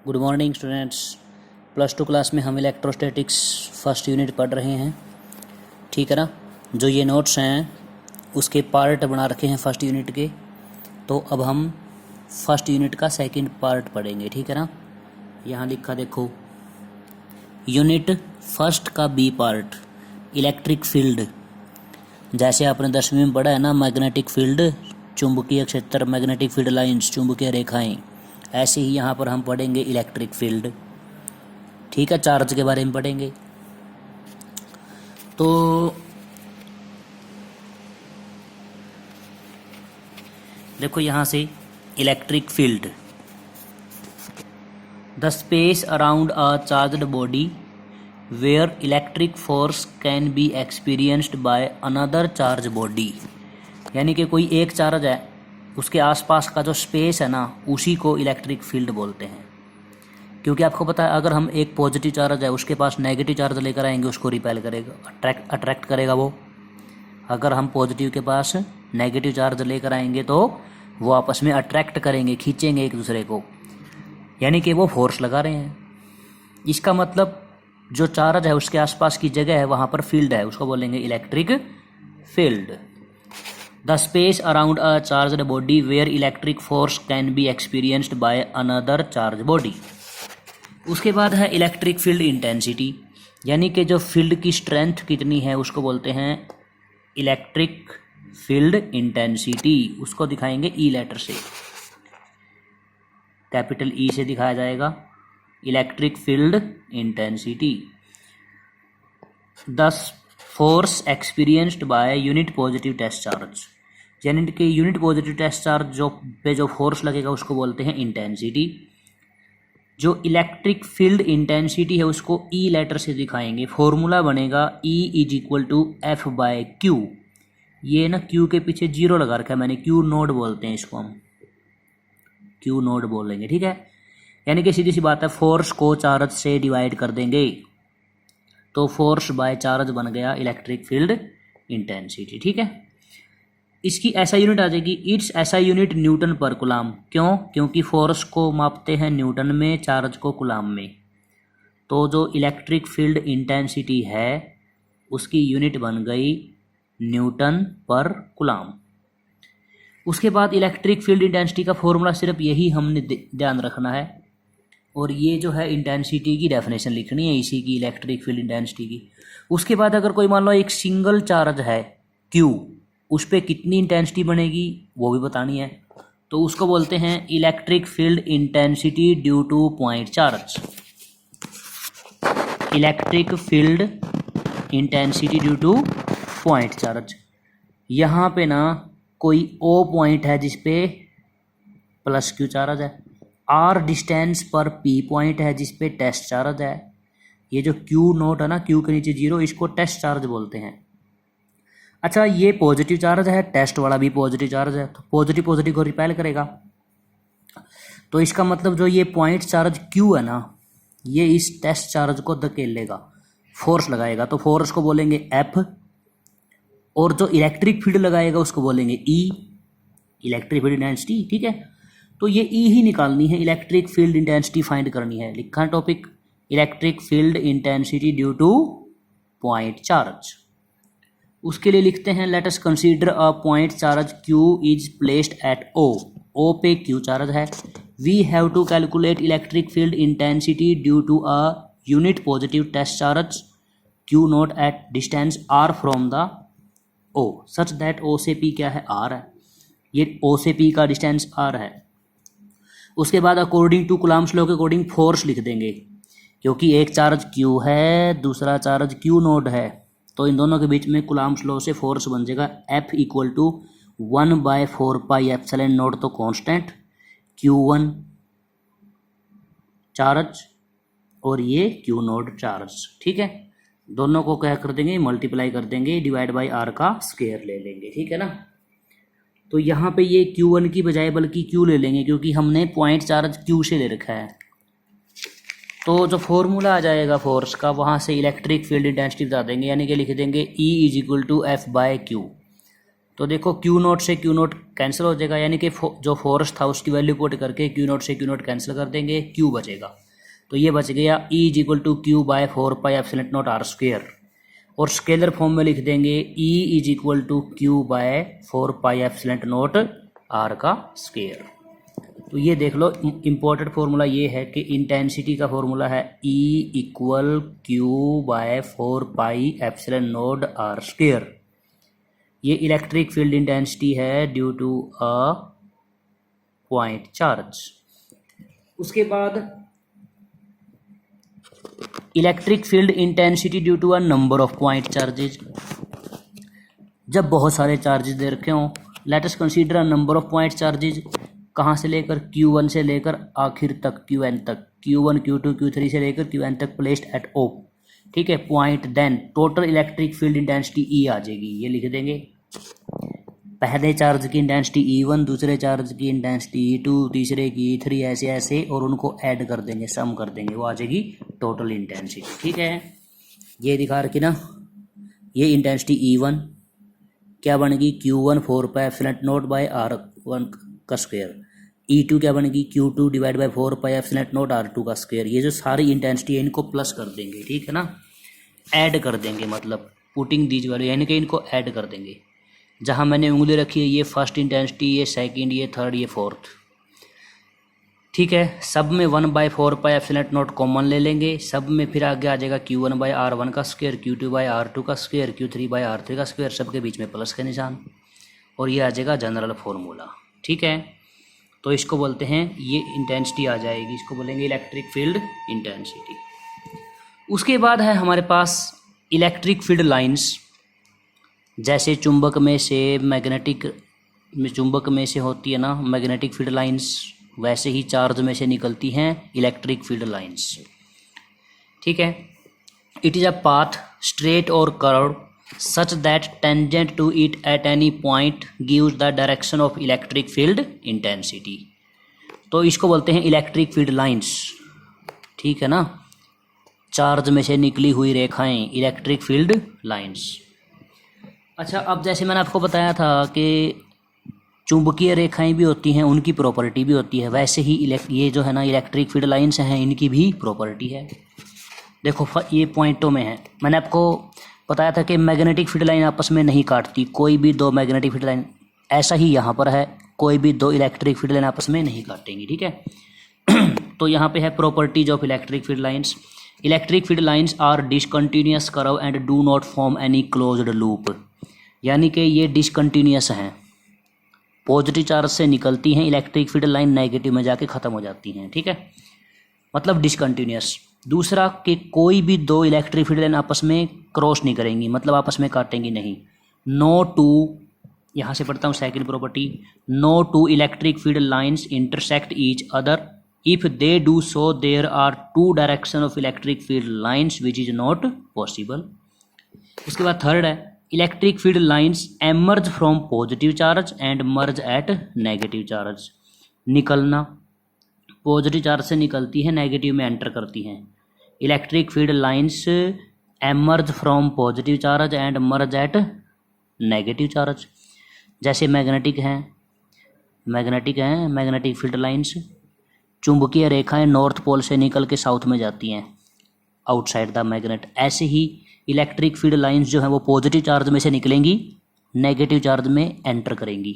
Good morning students. +2 class में हम electrostatics first unit पढ़ रहे हैं, ठीक है ना। जो ये नोट्स हैं उसके पार्ट बना रखे हैं फर्स्ट यूनिट के, तो अब हम फर्स्ट यूनिट का सेकंड पार्ट पढ़ेंगे, ठीक है ना। यहाँ लिखा देखो, यूनिट फर्स्ट का बी पार्ट इलेक्ट्रिक फील्ड। जैसे आपने 10वीं में पढ़ा है ना, मैग्नेटिक फील्ड, चुंबकीय क्षेत्र, मैग्नेटिक फील्ड लाइंस, चुंबकीय रेखाएं, ऐसे ही यहाँ पर हम पढ़ेंगे इलेक्ट्रिक फील्ड, ठीक है। चार्ज के बारे में पढ़ेंगे। तो देखो यहाँ से, electric field, the space around a charged body where electric force can be experienced by another charge body. यानी कि कोई एक चार्ज है, उसके आसपास का जो स्पेस है ना, उसी को इलेक्ट्रिक फील्ड बोलते हैं। क्योंकि आपको पता है, अगर हम एक पॉजिटिव चार्ज है उसके पास नेगेटिव चार्ज लेकर आएंगे, उसको रिपेल करेगा, अट्रैक्ट करेगा वो। अगर हम पॉजिटिव के पास नेगेटिव चार्ज लेकर आएंगे तो वो आपस में अट्रैक्ट करेंगे, खींचेंगे एक दूसरे को, यानी कि वो फोर्स लगा रहे हैं। इसका मतलब जो चार्ज है उसके आसपास की जगह है, वहाँ पर फील्ड है, उसको बोलेंगे electric field. The space around a charged body where electric force can be experienced by another charge body. उसके बाद है इलेक्ट्रिक फील्ड इंटेंसिटी, यानी कि जो फील्ड की स्ट्रेंथ कितनी है उसको बोलते हैं इलेक्ट्रिक फील्ड इंटेंसिटी। उसको दिखाएंगे ई लेटर से, कैपिटल ई से दिखाया जाएगा, electric field intensity. The force experienced by unit positive test charge, यानी कि यूनिट पॉजिटिव टेस्ट चार्ज जो फोर्स लगेगा उसको बोलते हैं इंटेंसिटी। जो इलेक्ट्रिक फील्ड इंटेंसिटी है उसको ई लेटर से दिखाएंगे। फॉर्मूला बनेगा E=F/Q। ये ना Q के पीछे 0 लगा रखा है मैंने, Q नोड बोलते हैं इसको, हम Q नोड बोलेंगे, ठीक है। यानी कि सीधी सी बात है, फोर्स को चार्ज से डिवाइड कर देंगे तो फोर्स बाय चार्ज बन गया इलेक्ट्रिक फील्ड इंटेंसिटी, ठीक है। इसकी ऐसा यूनिट आ जाएगी, इट्स ऐसा यूनिट न्यूटन पर कूलाम। क्यों? क्योंकि फोर्स को मापते हैं न्यूटन में, चार्ज को कूलाम में। तो जो इलेक्ट्रिक फील्ड इंटेंसिटी है उसकी यूनिट बन गई न्यूटन पर कूलाम। उसके बाद इलेक्ट्रिक फील्ड इंटेंसिटी का फॉर्मूला सिर्फ यही हमने ध्यान रखना है, और ये जो है इंटेंसिटी की डेफिनेशन लिखनी है इसी की, इलेक्ट्रिक फील्ड इंटेंसिटी की। उसके बाद अगर कोई मान लो एक सिंगल चार्ज है Q, उस पर कितनी इंटेंसिटी बनेगी वो भी बतानी है, तो उसको बोलते हैं electric field intensity due to point charge. Electric field intensity due to point charge. यहाँ पे ना कोई O पॉइंट है जिसपे +Q चार्ज है, R डिस्टेंस पर P पॉइंट है जिसपे टेस्ट चार्ज है। ये जो Q नोट है ना, Q के नीचे 0, इसको टेस्ट चार्ज बोलते हैं। अच्छा, ये पॉजिटिव चार्ज है, टेस्ट वाला भी पॉजिटिव चार्ज है, तो पॉजिटिव पॉजिटिव को रिपेल करेगा। तो इसका मतलब जो ये पॉइंट चार्ज Q है ना, ये इस टेस्ट चार्ज को धकेलेगा, फोर्स लगाएगा, तो फोर्स को बोलेंगे F, और जो इलेक्ट्रिक फील्ड लगाएगा उसको बोलेंगे E, इलेक्ट्रिक फील्ड इंटेंसिटी, ठीक है। तो ये E ही निकालनी है, इलेक्ट्रिक फील्ड इंटेंसिटी फाइंड करनी है। लिखा है topic, electric field intensity due to point charge. उसके लिए लिखते हैं, let us consider a point charge Q is placed at O। O पे Q चार्ज है। We have to calculate electric field intensity due to a unit positive test charge Q naught at distance R from the O such that O से P क्या है, R है। ये O से P का distance R है। उसके बाद अकॉर्डिंग टू कूलाम्स लॉ के अकॉर्डिंग फोर्स लिख देंगे, क्योंकि एक चार्ज Q है, दूसरा चार्ज Q नोड है, तो इन दोनों के बीच में कूलाम्स लॉ से फोर्स बन जाएगा F=1/4πε0, तो कांस्टेंट Q1 चार्ज और ये Q नोड चार्ज, ठीक है। दोनों को क्या कर देंगे, मल्टीप्लाई कर देंगे, डिवाइड बाई R का स्क्वायर ले लेंगे, ठीक है ना। तो यहाँ पे ये Q1 की बजाय बल्कि Q ले लेंगे, क्योंकि हमने पॉइंट चार्ज Q से ले रखा है। तो जो फॉर्मूला आ जाएगा फोर्स का, वहाँ से इलेक्ट्रिक फील्ड इंटेंसिटी बता देंगे, यानी कि लिख देंगे E=F/Q। तो देखो क्यू नोट से क्यू नोट कैंसिल हो जाएगा, यानी कि जो फोर्स था उसकी वैल्यू पुट करके क्यू नोट से क्यू नोट कैंसिल कर देंगे, क्यू बचेगा। तो ये बच गया E is equal to Q by 4πε0r²। और स्केलर फॉर्म में लिख देंगे E is equal to Q by 4πε0r²। तो ये देख लो, इम्पोर्टेंट फॉर्मूला ये है कि इंटेंसिटी का फॉर्मूला है E equal Q by 4πε0r²। ये इलेक्ट्रिक फील्ड इंटेंसिटी है due to a point charge. उसके बाद electric field intensity due to a number of point charges. जब बहुत सारे चार्जेज दे रखे हों, let us consider a number of point charges, कहाँ से लेकर Q1 से लेकर आखिर तक Qn तक, Q1 Q2 Q3 से लेकर Qn तक प्लेस्ड एट O, ठीक है, point. Then total electric field intensity E आ जाएगी। ये लिख देंगे, पहले चार्ज की इंटेंसिटी E1, दूसरे चार्ज की इंटेंसिटी E2, तीसरे की E3, ऐसे ऐसे, और उनको ऐड कर देंगे, सम कर देंगे, वो आ जाएगी टोटल इंटेंसिटी। ठीक है, ये दिखा रखी ना, ये इंटेंसिटी E1 क्या बनेगी, Q1 4πε0/r1 का स्क्वायर, E2 क्या बनेगी, Q2 डिवाइड बाई 4πε0r2 का स्क्वायर। ये जो सारी इंटेंसिटी है इनको प्लस कर देंगे, ठीक है ना, ऐड कर देंगे, मतलब पुटिंग दीज वैल्यू, यानी कि इनको ऐड कर देंगे। जहाँ मैंने उंगली रखी है, ये फर्स्ट इंटेंसिटी, ये सेकंड, ये थर्ड, ये फोर्थ, ठीक है। सब में 1/4πε0 कॉमन ले लेंगे, सब में फिर आगे आ जाएगा Q1/r1 का स्क्वायर, Q2/r2 का स्क्वायर, Q3/r3 का स्क्वायर, सबके बीच में प्लस का निशान, और ये आ जाएगा जनरल फॉर्मूला। ठीक है, तो इसको बोलते हैं, ये इंटेंसिटी आ जाएगी, इसको बोलेंगे इलेक्ट्रिक फील्ड इंटेंसिटी। उसके बाद है हमारे पास इलेक्ट्रिक फील्ड लाइंस। जैसे चुंबक में से होती है ना मैग्नेटिक फील्ड लाइंस, वैसे ही चार्ज में से निकलती हैं इलेक्ट्रिक फील्ड लाइंस। ठीक है, it is a path straight और curve such that tangent to it at any point gives the direction of electric field intensity। तो इसको बोलते हैं इलेक्ट्रिक फील्ड लाइंस। ठीक है ना, चार्ज में से निकली हुई रेखाएं, इलेक्ट्रिक फील्ड लाइंस। अच्छा, अब जैसे मैंने आपको बताया था कि चुंबकीय रेखाएं भी होती हैं, उनकी प्रॉपर्टी भी होती है, वैसे ही ये जो है ना इलेक्ट्रिक फील्ड लाइंस हैं, इनकी भी प्रॉपर्टी है। देखो ये पॉइंटों में है, मैंने आपको बताया था कि मैग्नेटिक फील्ड लाइन आपस में नहीं काटती, कोई भी दो मैग्नेटिक फील्ड लाइन, ऐसा ही यहाँ पर है, कोई भी दो इलेक्ट्रिक फील्ड लाइन आपस में नहीं काटेंगी। ठीक है, तो यहाँ पे है properties of electric field lines. Electric field lines are discontinuous curve and do not form any closed loop, यानी कि ये डिसकंटिन्यूअस हैं, पॉजिटिव चार्ज से निकलती हैं इलेक्ट्रिक फील्ड लाइन, नेगेटिव में जाके ख़त्म हो जाती हैं। ठीक है, मतलब डिसकंटिन्यूअस। दूसरा कि कोई भी दो इलेक्ट्रिक फील्ड लाइन आपस में क्रॉस नहीं करेंगी, मतलब आपस में काटेंगी नहीं। नो टू, यहाँ से पढ़ता हूँ second property, no two electric field lines intersect each other, if they do so there are two direction of electric field lines which is not possible. उसके बाद थर्ड है, electric field lines emerge from positive charge and merge at negative charge. निकलना, positive charge से निकलती है, negative में enter करती हैं। Electric field lines emerge from positive charge and merge at negative charge. जैसे मैग्नेटिक फील्ड लाइंस, चुंबकीय रेखाएं नॉर्थ पोल से निकल के साउथ में जाती हैं, आउटसाइड द मैग्नेट। ऐसे ही इलेक्ट्रिक फील्ड लाइंस जो हैं वो पॉजिटिव चार्ज में से निकलेंगी, नेगेटिव चार्ज में एंटर करेंगी।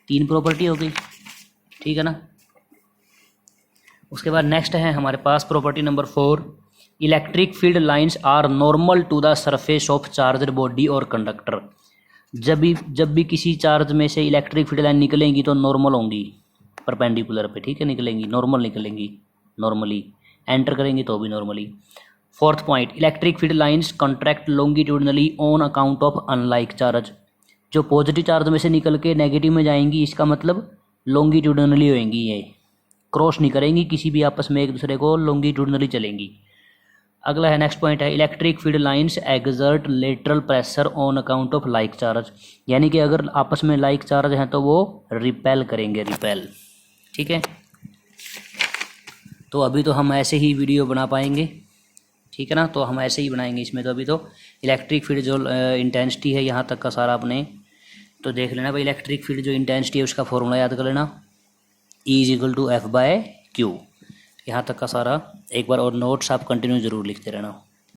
तीन प्रॉपर्टी हो गई, ठीक है ना। उसके बाद नेक्स्ट है हमारे पास property number 4, electric field lines are normal to the surface of charged body और कंडक्टर। जब भी किसी चार्ज में से इलेक्ट्रिक फील्ड लाइन निकलेंगी तो नॉर्मल होंगी, परपेंडिकुलर पे, ठीक है, निकलेंगी, नॉर्मल निकलेंगी, नॉर्मली एंटर करेंगी तो भी normally. Fourth point, electric field lines contract longitudinally on account of unlike charge. जो पॉजिटिव चार्ज में से निकल के नेगेटिव में जाएंगी, इसका मतलब लॉन्गिट्यूडनली होएंगी, ये क्रॉस नहीं करेंगी किसी भी आपस में, एक दूसरे को लॉन्गिट्यूडनली चलेंगी। अगला है नेक्स्ट पॉइंट है, electric field lines exert lateral pressure on account of like charge. यानी कि अगर आपस में लाइक चार्ज हैं तो वो रिपेल करेंगे, रिपेल। ठीक है, तो अभी तो हम ऐसे ही वीडियो बना पाएंगे, ठीक है ना, तो हम ऐसे ही बनाएंगे इसमें। तो अभी तो इलेक्ट्रिक फील्ड जो इंटेंसिटी है यहाँ तक का सारा आपने तो देख लेना भाई, इलेक्ट्रिक फील्ड जो इंटेंसिटी है उसका फॉर्मूला याद कर लेना, E = F/Q। यहाँ तक का सारा एक बार, और नोट्स आप कंटिन्यू ज़रूर लिखते रहना।